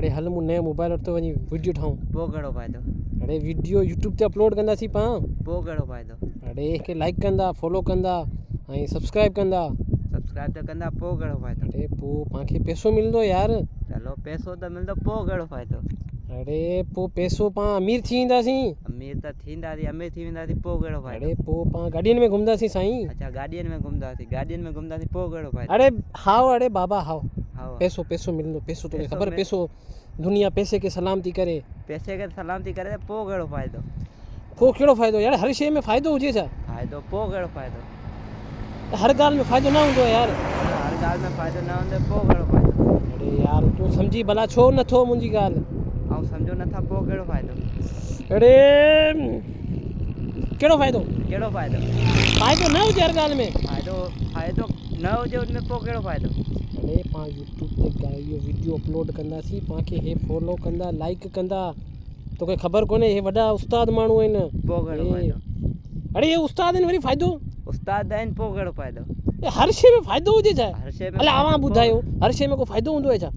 अरे हल मूं नयो मोबाइल वरितो वञी वीडियो ठाऊं पोइ कहिड़ो फ़ाइदो अरे वीडियो यूट्यूब ते अपलोड कंदासीं पां पोइ कहिड़ो फ़ाइदो अरे के लाइक कंदा फॉलो कंदा ऐं सब्सक्राइब कंदा सब्सक्राइब त कंदा पोइ कहिड़ो फ़ाइदो अरे पोइ पाणखे पैसो मिलंदो यार चलो पैसो त मिलंदो पोइ कहिड़ो फ़ाइदो अरे पोइ पैसो पां अमीर थी वेंदासीं अमीर त थींदासीं अमीर थी वेंदासीं पोइ कहिड़ो फ़ाइदो अरे पोइ पां गाॾियुनि में घुमंदासीं साईं अच्छा गाॾियुनि में घुमंदासीं पोइ कहिड़ो फ़ाइदो अरे हाओ अरे बाबा हाओ हाँ पैसो पैसो मिलंदो पैसो तोखे पैसो ख़बर मिल- पैसो दुनिया पैसे खे सलाम थी करे पैसे खे सलाम थी करे पोइ कहिड़ो फ़ाइदो पोइ कहिड़ो फ़ाइदो यार हर शइ में फ़ाइदो हुजे छा फ़ाइदो पोइ कहिड़ो फ़ाइदो हर ॻाल्हि में फ़ाइदो न हूंदो यार हर ॻाल्हि में फ़ाइदो न हूंदो पोइ कहिड़ो फ़ाइदो अरे यार तूं सम्झी भला छो नथो मुंहिंजी ॻाल्हि ऐं सम्झो नथा पोइ कहिड़ो फ़ाइदो अरे कहिड़ो फ़ाइदो कहिड़ो फ़ाइदो फ़ाइदो न हुजे हर ॻाल्हि में फ़ाइदो न हुजे उनमें पोइ कहिड़ो फ़ाइदो अरे पाण यूट्यूब ते इहो वीडियो अपलोड कंदासीं पाणखे हे फॉलो कंदा लाइक कंदा तोखे ख़बर कोन्हे हे वॾा उस्ताद माण्हू आहिनि पोइ कहिड़ो फ़ाइदो अरे हे उस्ताद आहिनि वरी फ़ाइदो उस्ताद आहिनि पोइ कहिड़ो फ़ाइदो हर शइ में फ़ाइदो हुजे छा हर शइ में अलाए फ़ाइदो अवां पोइ- ॿुधायो हर शइ में को फ़ाइदो हूंदो आहे छा